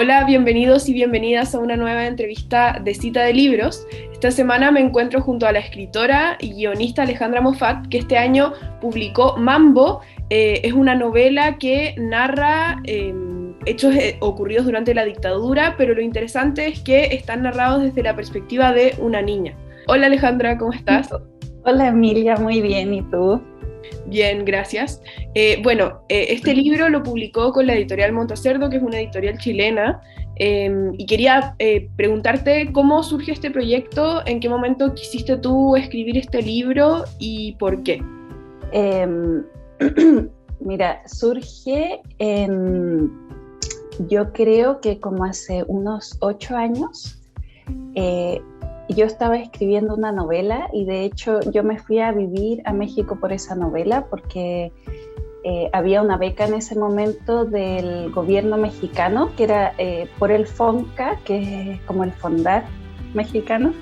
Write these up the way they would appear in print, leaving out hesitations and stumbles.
Hola, bienvenidos y bienvenidas a una nueva entrevista de Cita de Libros. Esta semana me encuentro junto a la escritora y guionista Alejandra Moffat, que este año publicó Mambo. Es una novela que narra hechos ocurridos durante la dictadura, pero lo interesante es que están narrados desde la perspectiva de una niña. Hola Alejandra, ¿cómo estás? Hola Emilia, muy bien, ¿y tú? Bien, gracias. Este libro lo publicó con la editorial Montacerdo, que es una editorial chilena, y quería preguntarte cómo surge este proyecto, en qué momento quisiste tú escribir este libro y por qué. Mira, surge yo creo que como hace unos 8 años, yo estaba escribiendo una novela y de hecho yo me fui a vivir a México por esa novela porque había una beca en ese momento del gobierno mexicano que era por el FONCA, que es como el Fondar mexicano,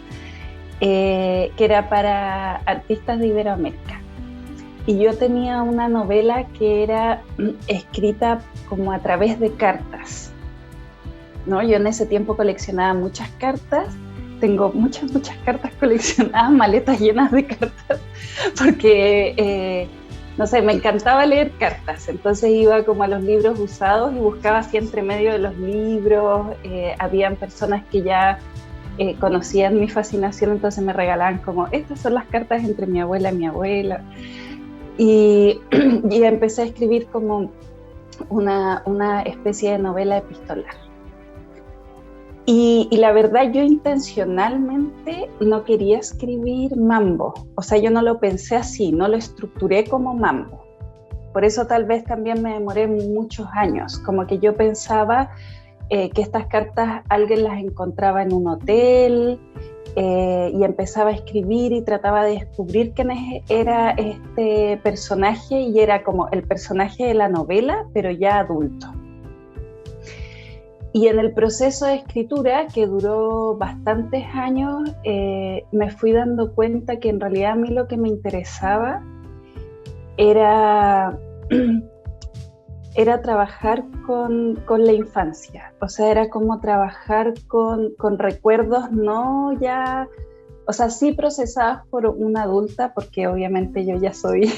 que era para artistas de Iberoamérica. Y yo tenía una novela que era escrita como a través de cartas, ¿no? Yo en ese tiempo coleccionaba muchas cartas. Tengo muchas cartas coleccionadas, maletas llenas de cartas, porque, no sé, me encantaba leer cartas. Entonces iba como a los libros usados y buscaba así entre medio de los libros. Habían personas que ya conocían mi fascinación, entonces me regalaban como, estas son las cartas entre mi abuela y mi abuela. Y empecé a escribir como una especie de novela epistolar. Y la verdad, yo intencionalmente no quería escribir Mambo. O sea, yo no lo pensé así, no lo estructuré como Mambo. Por eso tal vez también me demoré muchos años. Como que yo pensaba que estas cartas alguien las encontraba en un hotel y empezaba a escribir y trataba de descubrir quién era este personaje, y era como el personaje de la novela, pero ya adulto. Y en el proceso de escritura, que duró bastantes años, me fui dando cuenta que en realidad a mí lo que me interesaba era trabajar con la infancia. O sea, era como trabajar con recuerdos no ya, o sea, sí procesados por una adulta, porque obviamente yo ya soy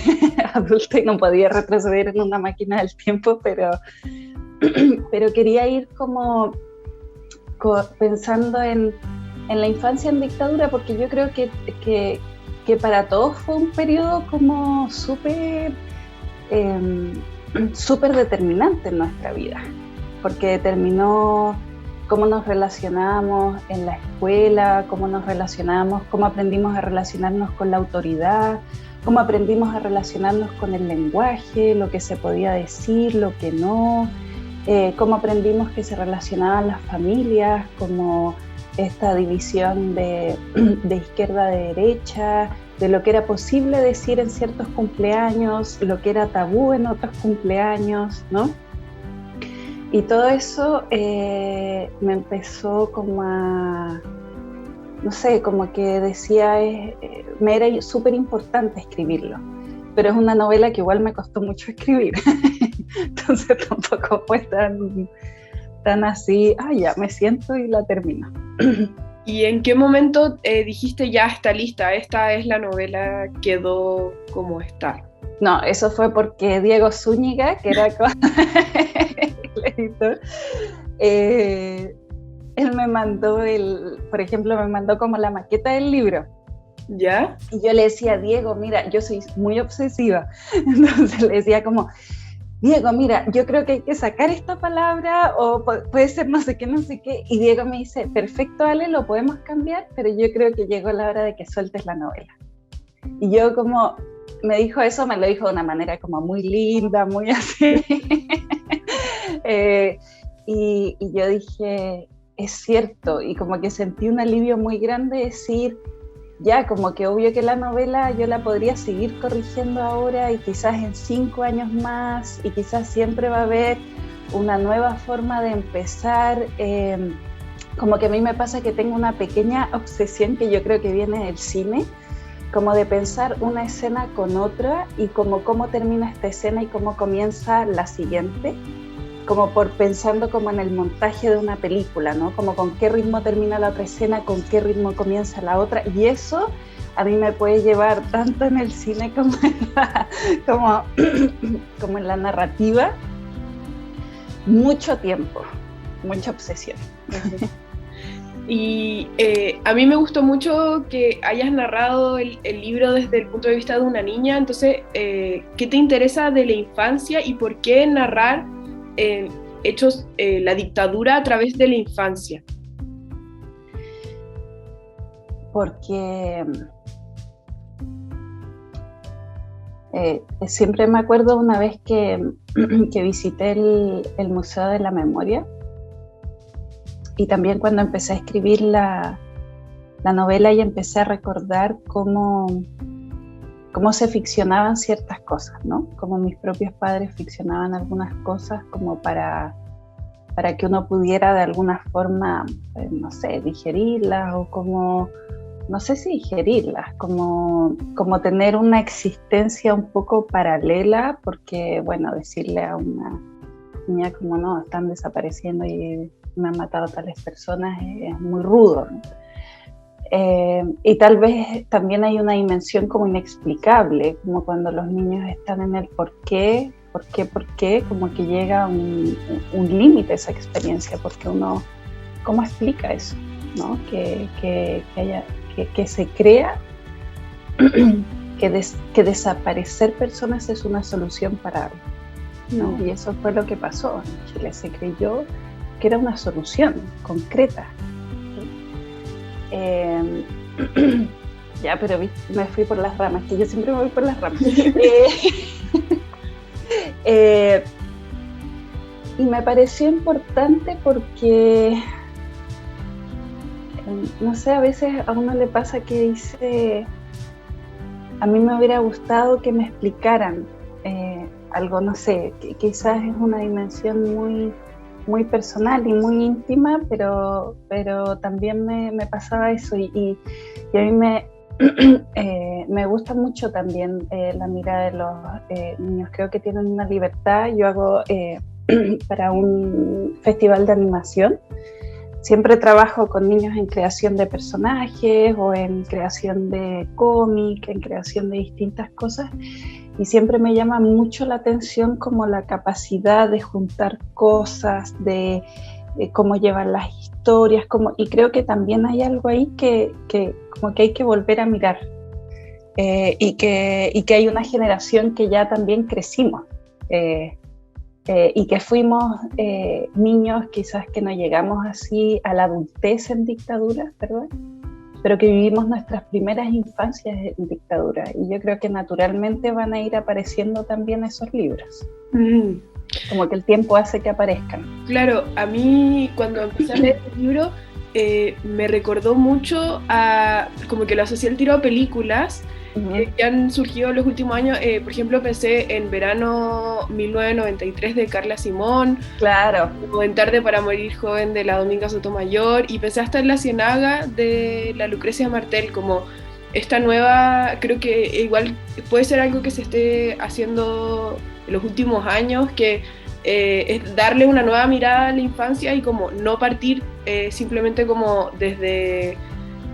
adulta y no podía retroceder en una máquina del tiempo, pero quería ir como pensando en la infancia en dictadura, porque yo creo que para todos fue un periodo como súper determinante en nuestra vida, porque determinó cómo nos relacionábamos en la escuela, cómo aprendimos a relacionarnos con la autoridad, cómo aprendimos a relacionarnos con el lenguaje, lo que se podía decir, lo que no. Cómo aprendimos que se relacionaban las familias, como esta división de izquierda a derecha, de lo que era posible decir en ciertos cumpleaños, lo que era tabú en otros cumpleaños, ¿no? Y todo eso me empezó como a, no sé, como que decía, me era súper importante escribirlo, pero es una novela que igual me costó mucho escribir. Entonces tampoco fue tan así, ya me siento y la termino. ¿Y en qué momento dijiste ya está lista, esta es la novela, quedó como está? No, eso fue porque Diego Zúñiga, que era el editor, él me mandó por ejemplo, me mandó como la maqueta del libro. ¿Ya? Y yo le decía, Diego, mira, yo soy muy obsesiva, entonces le decía como, Diego, mira, yo creo que hay que sacar esta palabra, o puede ser no sé qué, y Diego me dice, perfecto, Ale, lo podemos cambiar, pero yo creo que llegó la hora de que sueltes la novela. Y yo como, me dijo eso, me lo dijo de una manera como muy linda, muy así, y yo dije, es cierto, y como que sentí un alivio muy grande decir, ya, como que obvio que la novela yo la podría seguir corrigiendo ahora y quizás en 5 años más, y quizás siempre va a haber una nueva forma de empezar. Como que a mí me pasa que tengo una pequeña obsesión que yo creo que viene del cine, como de pensar una escena con otra y como cómo termina esta escena y cómo comienza la siguiente. como por pensando como en el montaje de una película, ¿no? Como con qué ritmo termina la otra escena, con qué ritmo comienza la otra, y eso a mí me puede llevar tanto en el cine como en la narrativa, mucho tiempo, mucha obsesión. Y a mí me gustó mucho que hayas narrado el libro desde el punto de vista de una niña, entonces, ¿qué te interesa de la infancia y por qué narrar hechos, la dictadura a través de la infancia? Porque siempre me acuerdo una vez que visité el Museo de la Memoria, y también cuando empecé a escribir la novela y empecé a recordar cómo se ficcionaban ciertas cosas, ¿no? Cómo mis propios padres ficcionaban algunas cosas como para que uno pudiera de alguna forma, no sé, digerirlas, o como, no sé si digerirlas, como tener una existencia un poco paralela, porque, bueno, decirle a una niña como, no, están desapareciendo y me han matado tales personas, es muy rudo, ¿no? Y tal vez también hay una dimensión como inexplicable, como cuando los niños están en el por qué, como que llega un límite esa experiencia, porque uno, ¿cómo explica eso? ¿No? Que se crea que desaparecer personas es una solución para algo, ¿no? Y eso fue lo que pasó en Chile, se creyó que era una solución concreta. Ya, pero me fui por las ramas, que yo siempre me voy por las ramas. Y me pareció importante porque, no sé, a veces a uno le pasa que dice, a mí me hubiera gustado que me explicaran algo, no sé, que quizás es una dimensión muy personal y muy íntima, pero también me pasaba eso, y a mí me gusta mucho también la mirada de los niños. Creo que tienen una libertad. Yo hago para un festival de animación, siempre trabajo con niños en creación de personajes o en creación de cómic, en creación de distintas cosas, y siempre me llama mucho la atención como la capacidad de juntar cosas, de cómo llevan las historias, y creo que también hay algo ahí que como que hay que volver a mirar, y que hay una generación que ya también crecimos, y que fuimos niños quizás que no llegamos así a la adultez en dictadura, ¿verdad? Pero que vivimos nuestras primeras infancias en dictadura, y yo creo que naturalmente van a ir apareciendo también esos libros. Como que el tiempo hace que aparezcan. Claro, a mí cuando empecé a leer el libro me recordó mucho a, como que lo asocié al tiro a películas que han surgido en los últimos años. Por ejemplo, pensé en Verano 1993 de Carla Simón, claro, o en Tarde para morir joven de la Dominga Sotomayor, y pensé hasta en La Ciénaga de la Lucrecia Martel, como esta nueva, creo que igual puede ser algo que se esté haciendo en los últimos años, que es darle una nueva mirada a la infancia y como no partir simplemente como desde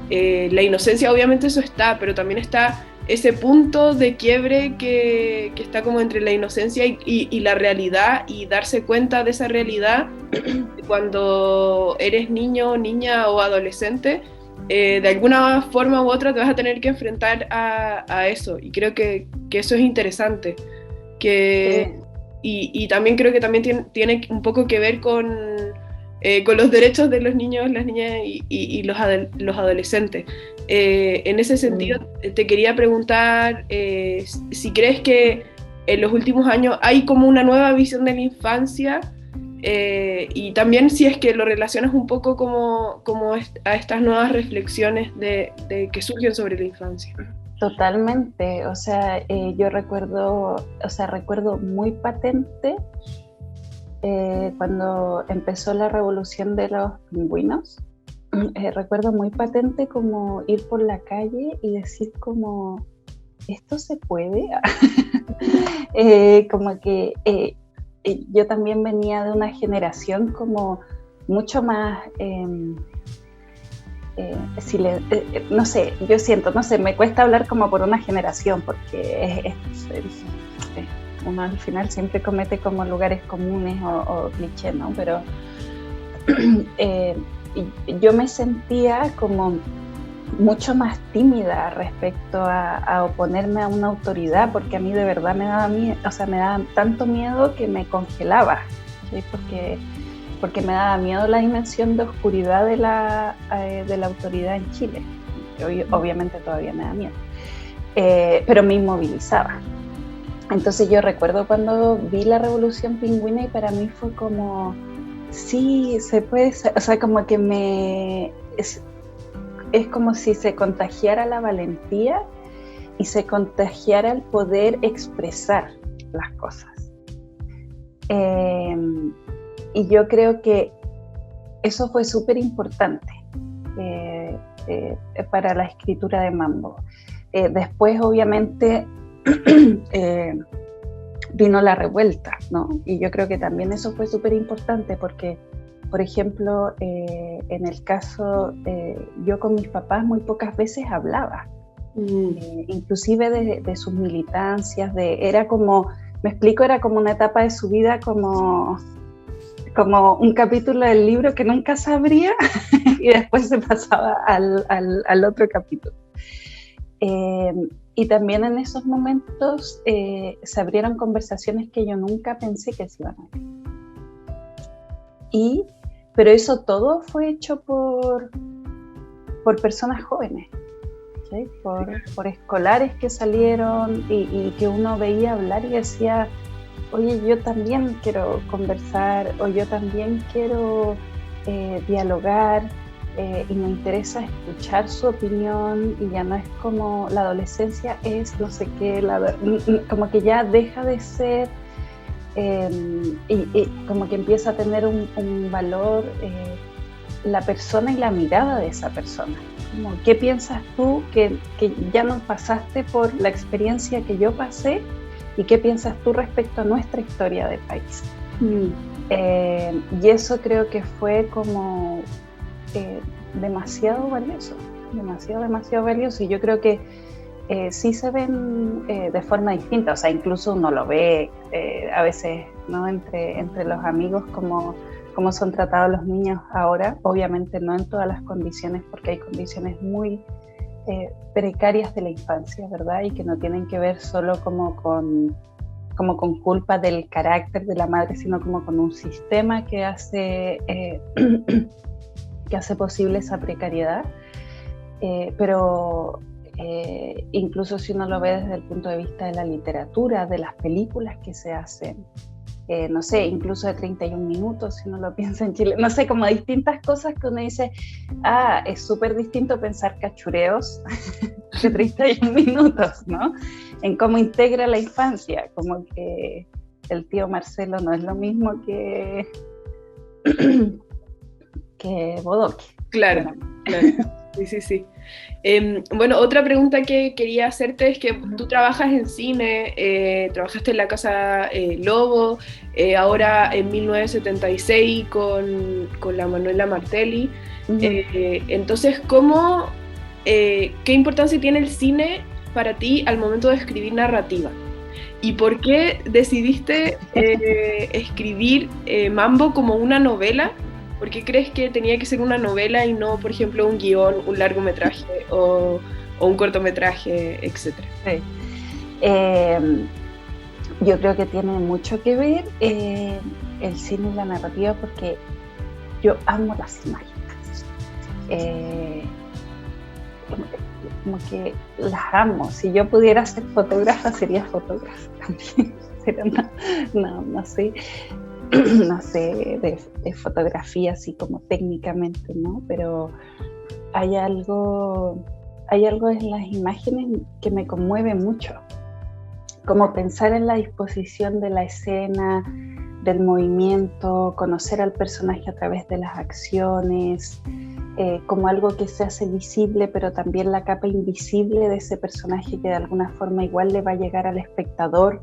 la inocencia. Obviamente eso está, pero también está ese punto de quiebre que está como entre la inocencia y la realidad, y darse cuenta de esa realidad cuando eres niño, niña o adolescente. De alguna forma u otra te vas a tener que enfrentar a eso, y creo que eso es interesante, y también creo que también tiene un poco que ver con los derechos de los niños, las niñas y los adolescentes. En ese sentido, te quería preguntar si crees que en los últimos años hay como una nueva visión de la infancia, y también si es que lo relacionas un poco como a estas nuevas reflexiones de que surgen sobre la infancia. Totalmente, o sea, yo recuerdo muy patente cuando empezó la revolución de los pingüinos. Recuerdo muy patente como ir por la calle y decir como, ¿esto se puede? Como que yo también venía de una generación como mucho más, no sé, yo siento, no sé, me cuesta hablar como por una generación, porque uno al final siempre comete como lugares comunes o clichés, ¿no? Pero yo me sentía como mucho más tímida respecto a oponerme a una autoridad, porque a mí de verdad me daba miedo, o sea, me daba tanto miedo que me congelaba, ¿sí? Porque me daba miedo la dimensión de oscuridad de la autoridad en Chile, que obviamente todavía me da miedo, pero me inmovilizaba. Entonces yo recuerdo cuando vi la Revolución Pingüina y para mí fue como, sí, se puede, o sea, como que es como si se contagiara la valentía y se contagiara el poder expresar las cosas. Y yo creo que eso fue súper importante para la escritura de Mambo. Después, obviamente, vino la revuelta, ¿no? Y yo creo que también eso fue súper importante porque, por ejemplo, en el caso, yo con mis papás muy pocas veces hablaba, inclusive de sus militancias, era como, me explico, era como una etapa de su vida como un capítulo del libro que nunca se abría y después se pasaba al otro capítulo. Y también en esos momentos se abrieron conversaciones que yo nunca pensé que se iban a abrir. Pero eso todo fue hecho por personas jóvenes, ¿sí? Por escolares que salieron y que uno veía hablar y decía, oye, yo también quiero conversar, o yo también quiero dialogar, y me interesa escuchar su opinión, y ya no es como la adolescencia es no sé qué, como que ya deja de ser, y como que empieza a tener un valor la persona y la mirada de esa persona. Como, ¿qué piensas tú que ya no pasaste por la experiencia que yo pasé? ¿Y qué piensas tú respecto a nuestra historia de país? Y eso creo que fue como demasiado valioso. Y yo creo que sí se ven de forma distinta. O sea, incluso uno lo ve a veces, ¿no? entre los amigos como son tratados los niños ahora. Obviamente no en todas las condiciones, porque hay condiciones muy precarias de la infancia, ¿verdad? Y que no tienen que ver solo como con culpa del carácter de la madre, sino como con un sistema que hace posible esa precariedad. Pero incluso si uno lo ve desde el punto de vista de la literatura, de las películas que se hacen, no sé, incluso de 31 minutos, si uno lo piensa en Chile, no sé, como distintas cosas que uno dice, es súper distinto pensar cachureos de 31 minutos, ¿no? En cómo integra la infancia, como que el tío Marcelo no es lo mismo que Bodoque. Claro. Sí. Bueno, otra pregunta que quería hacerte es que tú trabajas en cine, trabajaste en la Casa Lobo, ahora en 1976 con la Manuela Martelli. Entonces, ¿qué importancia tiene el cine para ti al momento de escribir narrativa? ¿Y por qué decidiste escribir Mambo como una novela? ¿Por qué crees que tenía que ser una novela y no, por ejemplo, un guión, un largometraje o un cortometraje, etcétera? Sí. Yo creo que tiene mucho que ver el cine y la narrativa, porque yo amo las imágenes. Como que las amo. Si yo pudiera ser fotógrafa, sería fotógrafa también. Pero no sé. No sé, de fotografía así como técnicamente, ¿no? Pero hay algo en las imágenes que me conmueve mucho, como pensar en la disposición de la escena, del movimiento, conocer al personaje a través de las acciones, como algo que se hace visible, pero también la capa invisible de ese personaje que de alguna forma igual le va a llegar al espectador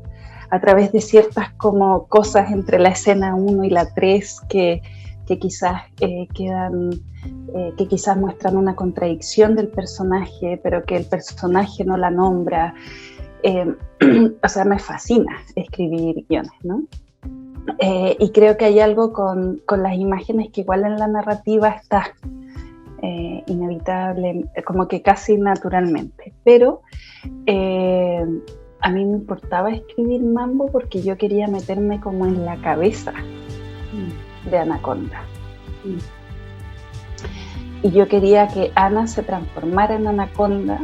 a través de ciertas como cosas entre la escena 1 y la 3 que quizás que quizás muestran una contradicción del personaje, pero que el personaje no la nombra. O sea, me fascina escribir guiones, ¿no? Y creo que hay algo con las imágenes que igual en la narrativa está inevitable, como que casi naturalmente. Pero a mí me importaba escribir Mambo porque yo quería meterme como en la cabeza de Anaconda. Y yo quería que Ana se transformara en Anaconda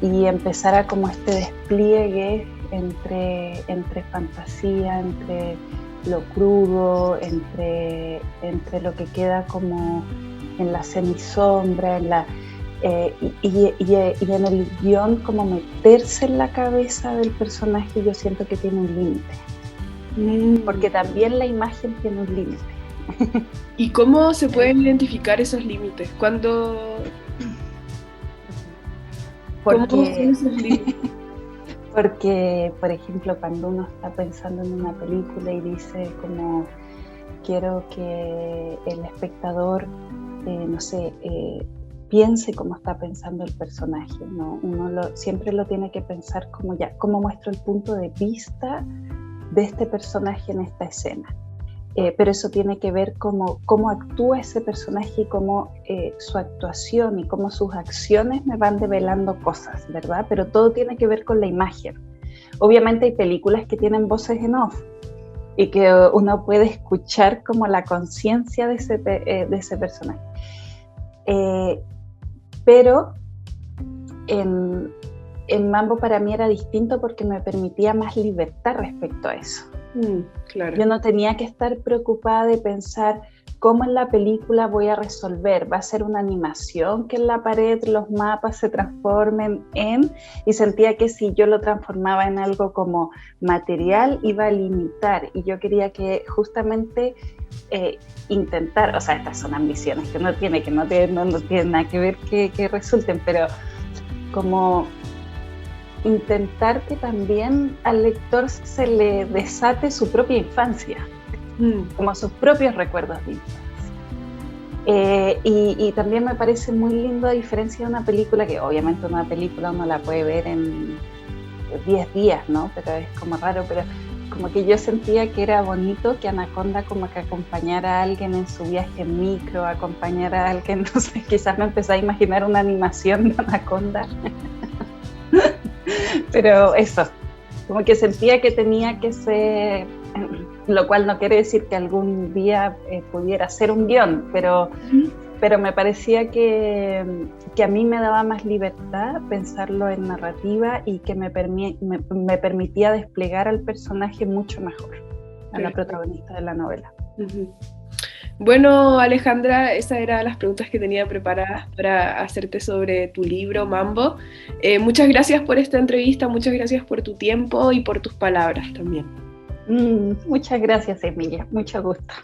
y empezara como este despliegue entre fantasía, entre lo crudo, entre lo que queda como en la semisombra, y en el guión como meterse en la cabeza del personaje. Yo siento que tiene un límite, porque también la imagen tiene un límite. ¿Y cómo se pueden identificar esos límites? ¿Cuándo? ¿Cómo son esos límites? Porque, por ejemplo, cuando uno está pensando en una película y dice como quiero que el espectador, no sé, piense cómo está pensando el personaje, ¿no? Uno siempre lo tiene que pensar como ya, cómo muestro el punto de vista de este personaje en esta escena. Pero eso tiene que ver cómo actúa ese personaje y cómo su actuación y cómo sus acciones me van develando cosas, ¿verdad? Pero todo tiene que ver con la imagen. Obviamente hay películas que tienen voces en off y que uno puede escuchar como la conciencia de ese personaje. Pero en Mambo para mí era distinto porque me permitía más libertad respecto a eso. Claro. Yo no tenía que estar preocupada de pensar cómo en la película voy a resolver. Va a ser una animación que en la pared los mapas se transformen y sentía que si yo lo transformaba en algo como material iba a limitar, y yo quería que justamente intentar, o sea, estas son ambiciones que no tiene nada que ver que resulten, pero como intentar que también al lector se le desate su propia infancia, como sus propios recuerdos de infancia. Y también me parece muy lindo, a diferencia de una película, que obviamente una película uno la puede ver en 10 días, ¿no? Pero es como raro, pero como que yo sentía que era bonito que Anaconda como que acompañara a alguien en su viaje en micro, acompañara a alguien, no sé, quizás me empecé a imaginar una animación de Anaconda. Pero eso, como que sentía que tenía que ser, lo cual no quiere decir que algún día pudiera ser un guión, pero me parecía que a mí me daba más libertad pensarlo en narrativa y que me permitía desplegar al personaje mucho mejor, a la protagonista de la novela. Bueno, Alejandra, esas eran las preguntas que tenía preparadas para hacerte sobre tu libro, Mambo. Muchas gracias por esta entrevista, muchas gracias por tu tiempo y por tus palabras también. Muchas gracias, Emilia, mucho gusto.